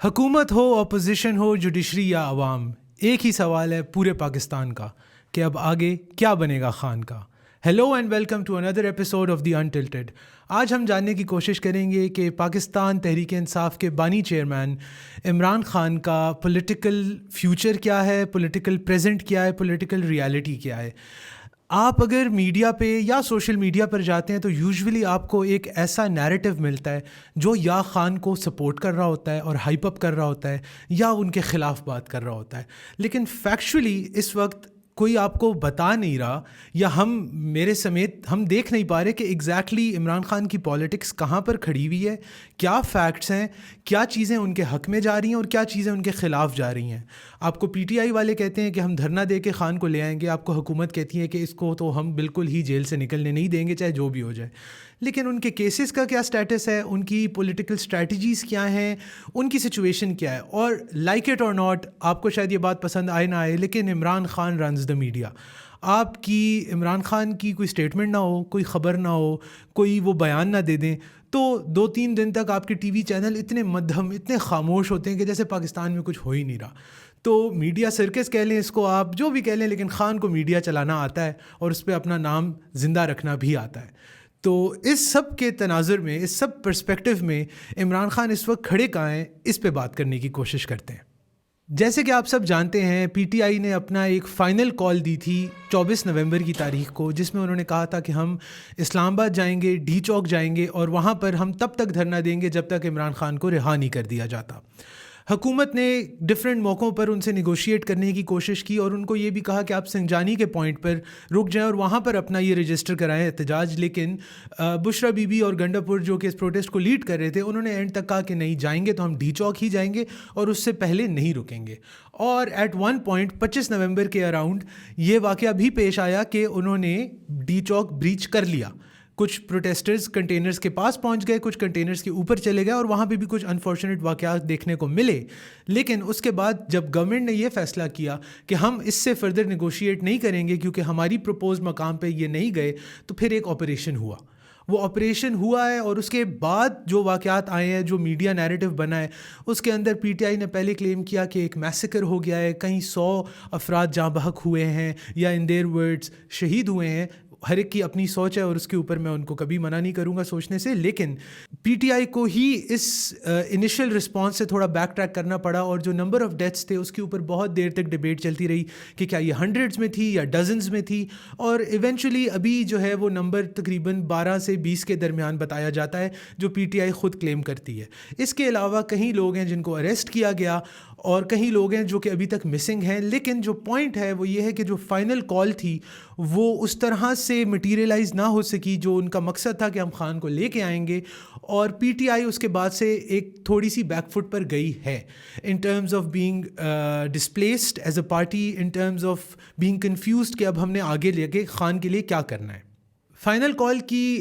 حکومت ہو، اپوزیشن ہو، جوڈیشری یا عوام، ایک ہی سوال ہے پورے پاکستان کا کہ اب آگے کیا بنے گا خان کا۔ Hello and welcome to another episode of the untitled. آج ہم جاننے کی کوشش کریں گے کہ پاکستان تحریک انصاف کے بانی چیئرمین عمران خان کا پولیٹیکل فیوچر کیا ہے، پولیٹیکل پریزنٹ کیا ہے، پولیٹیکل ریالٹی کیا ہے۔ آپ اگر میڈیا پہ یا سوشل میڈیا پر جاتے ہیں تو یوزولی آپ کو ایک ایسا نیریٹو ملتا ہے جو یا خان کو سپورٹ کر رہا ہوتا ہے اور ہائپ اپ کر رہا ہوتا ہے یا ان کے خلاف بات کر رہا ہوتا ہے، لیکن فیکچولی اس وقت کوئی آپ کو بتا نہیں رہا یا ہم میرے سمیت ہم دیکھ نہیں پا رہے کہ ایگزیکٹلی عمران خان کی پالیٹکس کہاں پر کھڑی ہوئی ہے، کیا فیکٹس ہیں، کیا چیزیں ان کے حق میں جا رہی ہیں اور کیا چیزیں ان کے خلاف جا رہی ہیں۔ آپ کو پی ٹی آئی والے کہتے ہیں کہ ہم دھرنا دے کے خان کو لے آئیں گے، آپ کو حکومت کہتی ہے کہ اس کو تو ہم بالکل ہی جیل سے نکلنے نہیں دیں گے چاہے جو بھی ہو جائے، لیکن ان کے کیسز کا کیا سٹیٹس ہے، ان کی پولیٹیکل اسٹریٹجیز کیا ہیں، ان کی سچویشن کیا ہے۔ اور لائک اٹ اور ناٹ، آپ کو شاید یہ بات پسند آئے نہ آئے، لیکن Imran Khan runs the media. آپ کی عمران خان کی کوئی اسٹیٹمنٹ نہ ہو، کوئی خبر نہ ہو، کوئی وہ بیان نہ دے دیں تو 2-3 دن تک آپ کے ٹی وی چینل اتنے مدھم، اتنے خاموش ہوتے ہیں کہ جیسے پاکستان میں کچھ ہو ہی نہیں رہا۔ تو میڈیا سرکس کہہ لیں اس کو، آپ جو بھی کہہ لیں، لیکن خان کو میڈیا چلانا آتا ہے اور اس پہ اپنا نام زندہ رکھنا بھی آتا ہے۔ تو اس سب کے تناظر میں، اس سب پرسپیکٹو میں عمران خان اس وقت کھڑے کہاں ہیں، اس پہ بات کرنے کی کوشش کرتے ہیں۔ جیسے کہ آپ سب جانتے ہیں، پی ٹی آئی نے اپنا ایک فائنل کال دی تھی 24 نومبر کی تاریخ کو، جس میں انہوں نے کہا تھا کہ ہم اسلام آباد جائیں گے، ڈی چوک جائیں گے اور وہاں پر ہم تب تک دھرنا دیں گے جب تک عمران خان کو رہا نہیں کر دیا جاتا۔ حکومت نے ڈفرینٹ موقعوں پر ان سے نیگوشیٹ کرنے کی کوشش کی اور ان کو یہ بھی کہا کہ آپ سنجانی کے پوائنٹ پر رک جائیں اور وہاں پر اپنا یہ رجسٹر کرائیں احتجاج، لیکن بشرا بی بی اور گنڈا پور جو کہ اس پروٹیسٹ کو لیڈ کر رہے تھے، انہوں نے اینڈ تک کہا کہ نہیں جائیں گے تو ہم ڈی چوک ہی جائیں گے اور اس سے پہلے نہیں رکیں گے۔ اور ایٹ ون پوائنٹ 25 نومبر کے اراؤنڈ یہ واقعہ بھی پیش آیا کہ انہوں نے ڈی چوک بریچ کر لیا۔ کچھ پروٹیسٹرز کنٹینرز کے پاس پہنچ گئے، کچھ کنٹینرز کے اوپر چلے گئے اور وہاں پہ بھی کچھ انفارچونیٹ واقعات دیکھنے کو ملے، لیکن اس کے بعد جب گورنمنٹ نے یہ فیصلہ کیا کہ ہم اس سے فردر نیگوشیٹ نہیں کریں گے کیونکہ ہماری پروپوز مقام پہ یہ نہیں گئے، تو پھر ایک آپریشن ہوا۔ وہ آپریشن ہوا ہے اور اس کے بعد جو واقعات آئے ہیں، جو میڈیا نیریٹو بنا ہے، اس کے اندر پی ٹی آئی نے پہلے کلیم کیا کہ ایک میسیکر ہو گیا ہے، کہیں 100 افراد جاں بحق ہوئے ہیں یا ان دیر ورڈز شہید ہوئے ہیں۔ ہر ایک کی اپنی سوچ ہے اور اس کے اوپر میں ان کو کبھی منع نہیں کروں گا سوچنے سے، لیکن پی ٹی آئی کو ہی اس انیشل رسپانس سے تھوڑا بیک ٹریک کرنا پڑا اور جو نمبر آف ڈیتھس تھے اس کے اوپر بہت دیر تک ڈیبیٹ چلتی رہی کہ کیا یہ ہنڈریڈز میں تھی یا ڈزنز میں تھی، اور ایونچولی ابھی جو ہے وہ نمبر تقریباً 12 سے 20 کے درمیان بتایا جاتا ہے جو پی ٹی آئی خود کلیم کرتی ہے۔ اس کے علاوہ کہیں لوگ ہیں جن کو اریسٹ کیا گیا اور کہیں لوگ ہیں جو کہ ابھی تک مسنگ ہیں، لیکن جو پوائنٹ ہے وہ یہ ہے کہ جو فائنل کال تھی وہ اس طرح سے مٹیریلائز نہ ہو سکی جو ان کا مقصد تھا کہ ہم خان کو لے کے آئیں گے، اور پی ٹی آئی اس کے بعد سے ایک تھوڑی سی بیک فٹ پر گئی ہے in terms of being displaced as a party, in terms of being confused کہ اب ہم نے آگے لے کے خان کے لیے کیا کرنا ہے۔ فائنل کال کی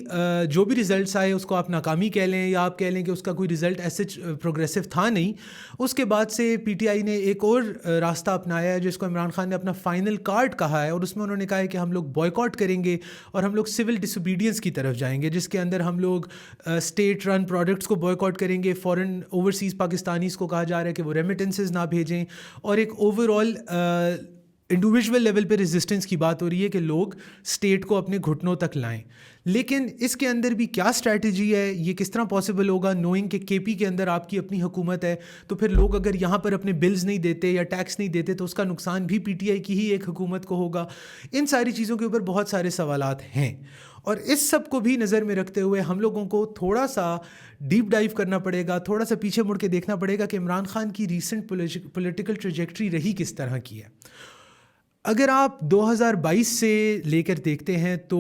جو بھی ریزلٹس آئے اس کو آپ ناکامی کہہ لیں یا آپ کہہ لیں کہ اس کا کوئی ریزلٹ ایسے پروگریسو تھا نہیں۔ اس کے بعد سے پی ٹی آئی نے ایک اور راستہ اپنایا ہے جس کو عمران خان نے اپنا فائنل کارڈ کہا ہے، اور اس میں انہوں نے کہا ہے کہ ہم لوگ بوائیکاٹ کریں گے اور ہم لوگ سول ڈس اوبیڈینس کی طرف جائیں گے، جس کے اندر ہم لوگ اسٹیٹ رن پروڈکٹس کو بوائیکاٹ کریں گے، فورن اوورسیز پاکستانیز کو کہا جا رہا ہے کہ وہ ریمیٹنسز نہ بھیجیں، اور ایک اوور آل انڈیویژول لیول پہ ریزسٹنس کی بات ہو رہی ہے کہ لوگ اسٹیٹ کو اپنے گھٹنوں تک لائیں۔ لیکن اس کے اندر بھی کیا اسٹریٹجی ہے، یہ کس طرح پاسبل ہوگا نوئنگ کہ کے پی کے اندر آپ کی اپنی حکومت ہے، تو پھر لوگ اگر یہاں پر اپنے بلز نہیں دیتے یا ٹیکس نہیں دیتے تو اس کا نقصان بھی پی ٹی آئی کی ہی ایک حکومت کو ہوگا۔ ان ساری چیزوں کے اوپر بہت سارے سوالات ہیں، اور اس سب کو بھی نظر میں رکھتے ہوئے ہم لوگوں کو تھوڑا سا ڈیپ ڈائیو کرنا پڑے گا، تھوڑا سا پیچھے مڑ کے دیکھنا پڑے گا کہ عمران خان کی ریسنٹ پولیٹیکل ٹریجیکٹری رہی کس طرح کی ہے۔ اگر آپ 2022 سے لے کر دیکھتے ہیں تو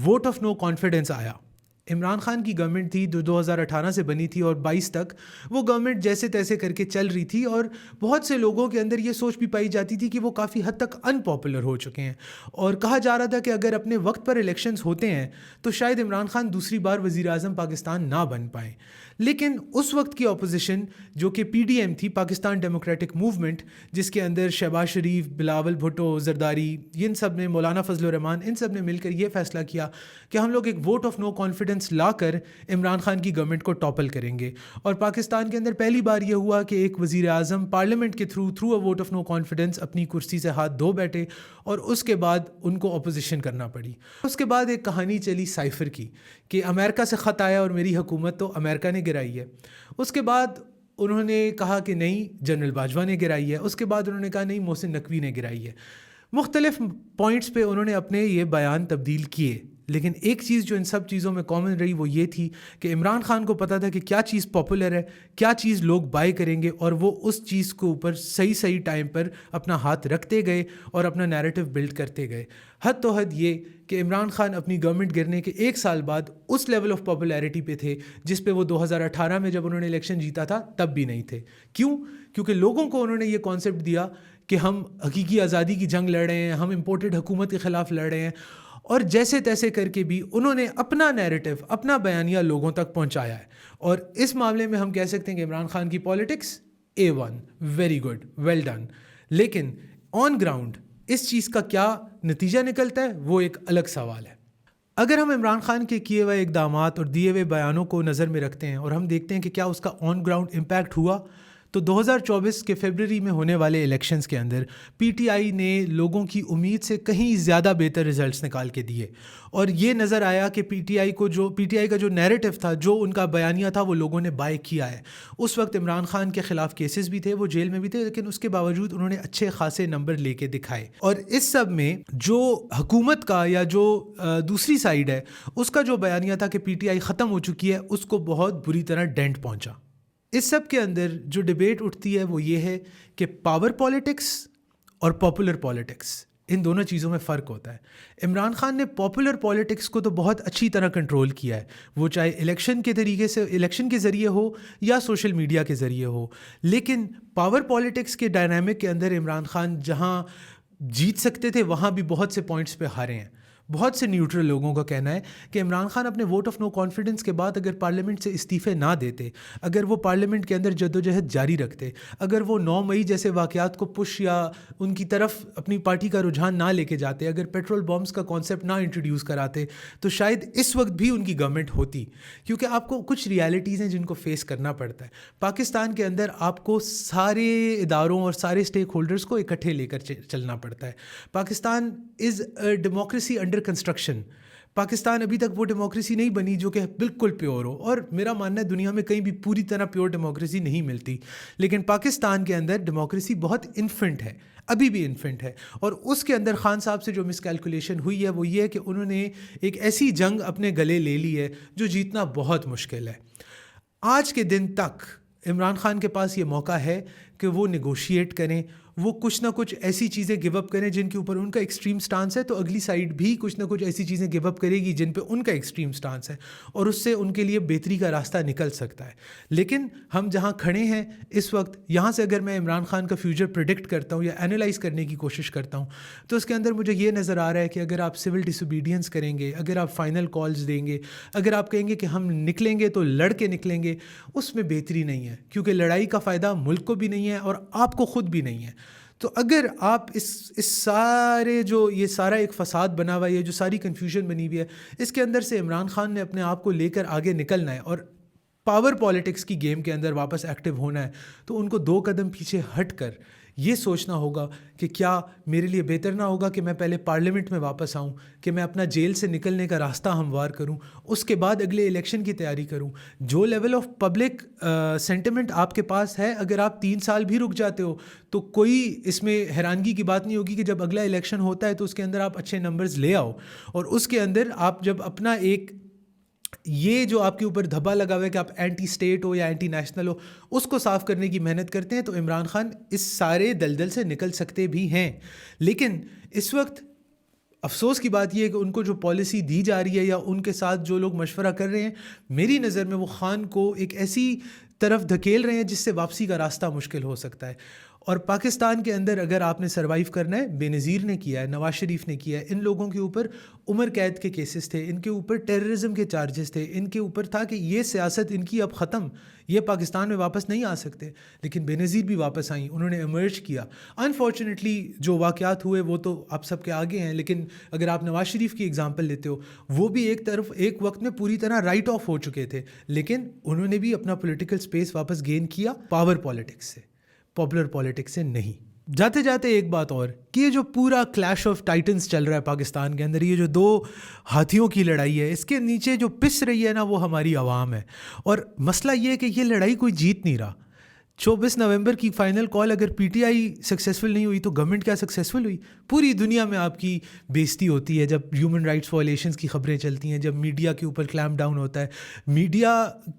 ووٹ آف نو کانفیڈنس آیا، عمران خان کی گورنمنٹ تھی جو 2018 سے بنی تھی اور 22 تک وہ گورنمنٹ جیسے تیسے کر کے چل رہی تھی، اور بہت سے لوگوں کے اندر یہ سوچ بھی پائی جاتی تھی کہ وہ کافی حد تک ان پاپولر ہو چکے ہیں، اور کہا جا رہا تھا کہ اگر اپنے وقت پر الیکشنز ہوتے ہیں تو شاید عمران خان دوسری بار وزیر اعظم پاکستان نہ بن پائیں۔ لیکن اس وقت کی اپوزیشن جو کہ پی ڈی ایم تھی، پاکستان ڈیموکریٹک موومنٹ، جس کے اندر شہباز شریف، بلاول بھٹو، زرداری، ان سب نے، مولانا فضل الرحمان، ان سب نے مل کر یہ فیصلہ کیا کہ ہم لوگ ایک vote of no confidence confidence لا کر عمران خان کی گورنمنٹ کو ٹاپل کریں گے. اور پاکستان کے اندر پہلی بار یہ ہوا کہ ایک وزیر اعظم پارلیمنٹ کے through a vote of no confidence اپنی کرسی سے ہاتھ دھو بیٹھے اور اس کے بعد ان کو اپوزیشن کرنا پڑی. اس کے بعد ایک کہانی چلی سائفر کی کہ امریکہ سے خط آیا اور میری حکومت تو امریکہ نے گرائی ہے. اس کے بعد انہوں نے کہا کہ نہیں جنرل باجوہ نے گرائی ہے. اس کے بعد انہوں نے کہا نہیں محسن نقوی نے گرائی ہے. مختلف پوائنٹس پہ انہوں نے اپنے یہ بیان تبدیل کیے, لیکن ایک چیز جو ان سب چیزوں میں کامن رہی وہ یہ تھی کہ عمران خان کو پتہ تھا کہ کیا چیز پاپولر ہے, کیا چیز لوگ بائی کریں گے, اور وہ اس چیز کو اوپر صحیح ٹائم پر اپنا ہاتھ رکھتے گئے اور اپنا نیریٹو بلڈ کرتے گئے. حد تو حد یہ کہ عمران خان اپنی گورنمنٹ گرنے کے ایک سال بعد اس لیول آف پاپولیرٹی پہ تھے جس پہ وہ 2018 میں جب انہوں نے الیکشن جیتا تھا تب بھی نہیں تھے. کیوں؟ کیونکہ لوگوں کو انہوں نے یہ کانسیپٹ دیا کہ ہم حقیقی آزادی کی جنگ لڑ رہے ہیں, ہم امپورٹڈ حکومت کے خلاف لڑ رہے ہیں, اور جیسے تیسے کر کے بھی انہوں نے اپنا نیریٹو, اپنا بیانیہ لوگوں تک پہنچایا ہے. اور اس معاملے میں ہم کہہ سکتے ہیں کہ عمران خان کی politics A1, very good, well done. لیکن آن گراؤنڈ اس چیز کا کیا نتیجہ نکلتا ہے وہ ایک الگ سوال ہے. اگر ہم عمران خان کے کیے ہوئے اقدامات اور دیے ہوئے بیانوں کو نظر میں رکھتے ہیں اور ہم دیکھتے ہیں کہ کیا اس کا آن گراؤنڈ امپیکٹ ہوا, تو 2024 کے فیبرری میں ہونے والے الیکشنز کے اندر پی ٹی آئی نے لوگوں کی امید سے کہیں زیادہ بہتر ریزلٹس نکال کے دیے. اور یہ نظر آیا کہ پی ٹی آئی کا جو نیریٹو تھا, جو ان کا بیانیہ تھا, وہ لوگوں نے بائی کیا ہے. اس وقت عمران خان کے خلاف کیسز بھی تھے, وہ جیل میں بھی تھے, لیکن اس کے باوجود انہوں نے اچھے خاصے نمبر لے کے دکھائے. اور اس سب میں جو حکومت کا یا جو دوسری سائیڈ ہے اس کا جو بیانیہ تھا کہ پی ٹی آئی ختم ہو چکی ہے, اس کو بہت بری طرح ڈینٹ پہنچا. اس سب کے اندر جو ڈیبیٹ اٹھتی ہے وہ یہ ہے کہ پاور پالیٹکس اور پاپولر پالیٹکس, ان دونوں چیزوں میں فرق ہوتا ہے. عمران خان نے پاپولر پالیٹکس کو تو بہت اچھی طرح کنٹرول کیا ہے, وہ چاہے الیکشن کے ذریعے ہو یا سوشل میڈیا کے ذریعے ہو. لیکن پاور پالیٹکس کے ڈائنامک کے اندر عمران خان جہاں جیت سکتے تھے وہاں بھی بہت سے پوائنٹس پہ ہارے ہیں. بہت سے نیوٹرل لوگوں کا کہنا ہے کہ عمران خان اپنے ووٹ آف نو کانفیڈنس کے بعد اگر پارلیمنٹ سے استعفے نہ دیتے, اگر وہ پارلیمنٹ کے اندر جدوجہد جاری رکھتے, اگر وہ 9 مئی جیسے واقعات کو پش یا ان کی طرف اپنی پارٹی کا رجحان نہ لے کے جاتے, اگر پیٹرول بمبس کا کانسیپٹ نہ انٹروڈیوس کراتے, تو شاید اس وقت بھی ان کی گورنمنٹ ہوتی. کیونکہ آپ کو کچھ ریالٹیز ہیں جن کو فیس کرنا پڑتا ہے. پاکستان کے اندر آپ کو سارے اداروں اور سارے اسٹیک ہولڈرز کو اکٹھے لے کر چلنا پڑتا ہے. Pakistan is a democracy under construction. Pakistan ابھی تک وہ ڈیموکریسی نہیں بنی جو کہ بالکل پیور ہو, اور میرا ماننا ہے دنیا میں کہیں بھی پوری طرح پیور ڈیموکریسی نہیں ملتی, لیکن پاکستان کے اندر ڈیموکریسی بہت انفنٹ ہے, ابھی بھی انفنٹ ہے. اور اس کے اندر خان صاحب سے جو مس کیلکولیشن ہوئی ہے وہ یہ ہے کہ انہوں نے ایک ایسی جنگ اپنے گلے لے لی ہے جو جیتنا بہت مشکل ہے. آج کے دن تک عمران خان کے پاس یہ موقع ہے کہ وہ نیگوشیٹ کریں, وہ کچھ نہ کچھ ایسی چیزیں گیو اپ کریں جن کے اوپر ان کا ایکسٹریم سٹانس ہے, تو اگلی سائیڈ بھی کچھ نہ کچھ ایسی چیزیں گیو اپ کرے گی جن پہ ان کا ایکسٹریم سٹانس ہے, اور اس سے ان کے لیے بہتری کا راستہ نکل سکتا ہے. لیکن ہم جہاں کھڑے ہیں اس وقت, یہاں سے اگر میں عمران خان کا فیوچر پریڈکٹ کرتا ہوں یا اینالائز کرنے کی کوشش کرتا ہوں, تو اس کے اندر مجھے یہ نظر آ رہا ہے کہ اگر آپ سول ڈس اوبیڈینس کریں گے, اگر آپ فائنل کالز دیں گے, اگر آپ کہیں گے کہ ہم نکلیں گے تو لڑ کے نکلیں گے, اس میں بہتری نہیں ہے, کیونکہ لڑائی کا فائدہ ملک کو بھی نہیں ہے اور آپ کو خود بھی نہیں ہے. تو اگر آپ اس سارے جو یہ سارا ایک فساد بنا ہوا ہے, یہ جو ساری کنفیوژن بنی ہوئی ہے, اس کے اندر سے عمران خان نے اپنے آپ کو لے کر آگے نکلنا ہے اور پاور پالیٹکس کی گیم کے اندر واپس ایکٹیو ہونا ہے, تو ان کو 2 قدم پیچھے ہٹ کر یہ سوچنا ہوگا کہ کیا میرے لیے بہتر نہ ہوگا کہ میں پہلے پارلیمنٹ میں واپس آؤں, کہ میں اپنا جیل سے نکلنے کا راستہ ہموار کروں, اس کے بعد اگلے الیکشن کی تیاری کروں. جو لیول آف پبلک سینٹیمنٹ آپ کے پاس ہے, اگر آپ 3 سال بھی رک جاتے ہو تو کوئی اس میں حیرانگی کی بات نہیں ہوگی کہ جب اگلا الیکشن ہوتا ہے تو اس کے اندر آپ اچھے نمبرز لے آؤ, اور اس کے اندر آپ جب اپنا ایک یہ جو آپ کے اوپر دھبا لگا ہوا ہے کہ آپ اینٹی اسٹیٹ ہو یا اینٹی نیشنل ہو, اس کو صاف کرنے کی محنت کرتے ہیں, تو عمران خان اس سارے دلدل سے نکل سکتے بھی ہیں. لیکن اس وقت افسوس کی بات یہ ہے کہ ان کو جو پالیسی دی جا رہی ہے یا ان کے ساتھ جو لوگ مشورہ کر رہے ہیں, میری نظر میں وہ خان کو ایک ایسی طرف دھکیل رہے ہیں جس سے واپسی کا راستہ مشکل ہو سکتا ہے. اور پاکستان کے اندر اگر آپ نے سروائیو کرنا ہے، بے نظیر نے کیا ہے، نواز شریف نے کیا ہے، ان لوگوں کے اوپر عمر قید کے کیسز تھے، ان کے اوپر ٹیررزم کے چارجز تھے، ان کے اوپر تھا کہ یہ سیاست ان کی اب ختم، یہ پاکستان میں واپس نہیں آ سکتے، لیکن بے نظیر بھی واپس آئیں، انہوں نے ایمرج کیا۔ انفارچونیٹلی جو واقعات ہوئے وہ تو آپ سب کے آگے ہیں، لیکن اگر آپ نواز شریف کی اگزامپل لیتے ہو، وہ بھی ایک وقت میں پوری طرح رائٹ آف ہو چکے تھے، لیکن انہوں نے بھی اپنا پولیٹیکل سپیس واپس گین کیا پاور پالیٹکس سے، پاپولر پالیٹکس سے نہیں۔ جاتے جاتے ایک بات اور کہ یہ جو پورا کلیش آف ٹائٹنز چل رہا ہے پاکستان کے اندر، یہ جو دو ہاتھیوں کی لڑائی ہے، اس کے نیچے جو پس رہی ہے نا وہ ہماری عوام ہے۔ اور مسئلہ یہ ہے کہ یہ لڑائی کوئی جیت نہیں رہا۔ 24 نومبر کی فائنل کال اگر پی ٹی آئی سکسیزفل نہیں ہوئی تو گورنمنٹ کیا سکسیزفل ہوئی؟ پوری دنیا میں آپ کی بےزتی ہوتی ہے جب ہیومن رائٹس وائلیشنز کی خبریں چلتی ہیں، جب میڈیا کے اوپر کلیمپ ڈاؤن ہوتا ہے۔ میڈیا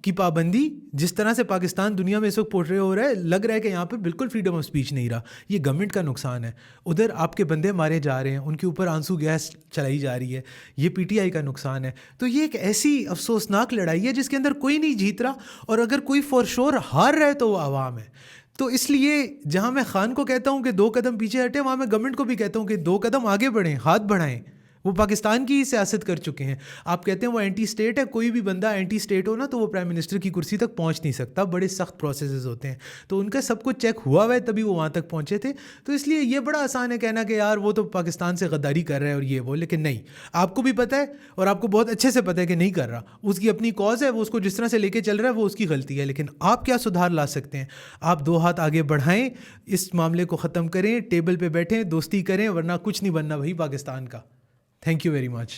کی پابندی جس طرح سے پاکستان دنیا میں اس وقت پورٹرے ہو رہا ہے، لگ رہا ہے کہ یہاں پہ بالکل فریڈم آف اسپیچ نہیں رہا۔ یہ گورنمنٹ کا نقصان ہے، ادھر آپ کے بندے مارے جا رہے ہیں، ان کے اوپر آنسو گیس چلائی جا رہی ہے، یہ پی ٹی آئی کا نقصان ہے۔ تو یہ ایک ایسی افسوسناک لڑائی ہے جس کے اندر کوئی نہیں جیت رہا، اور اگر کوئی فور شور ہار رہا ہے تو وہ عوام ہے۔ تو اس لیے جہاں میں خان کو کہتا ہوں کہ 2 قدم پیچھے ہٹے، وہاں میں گورنمنٹ کو بھی کہتا ہوں کہ 2 قدم آگے بڑھیں، ہاتھ بڑھائیں۔ وہ پاکستان کی ہی سیاست کر چکے ہیں۔ آپ کہتے ہیں وہ اینٹی اسٹیٹ ہے، کوئی بھی بندہ اینٹی اسٹیٹ ہو نا تو وہ پرائم منسٹر کی کرسی تک پہنچ نہیں سکتا، بڑے سخت پروسیسز ہوتے ہیں، تو ان کا سب کچھ چیک ہوا ہے تبھی وہ وہاں تک پہنچے تھے۔ تو اس لیے یہ بڑا آسان ہے کہنا کہ یار وہ تو پاکستان سے غداری کر رہا ہے اور یہ وہ، لیکن نہیں، آپ کو بھی پتہ ہے اور آپ کو بہت اچھے سے پتہ ہے کہ نہیں کر رہا، اس کی اپنی کاز ہے، وہ اس کو جس طرح سے لے کے چل رہا ہے وہ اس کی غلطی ہے، لیکن آپ کیا سدھار لا سکتے ہیں؟ آپ 2 ہاتھ آگے بڑھائیں، اس معاملے کو ختم کریں، ٹیبل پہ بیٹھیں، دوستی کریں، ورنہ کچھ نہیں بننا بھائی پاکستان کا۔ Thank you very much.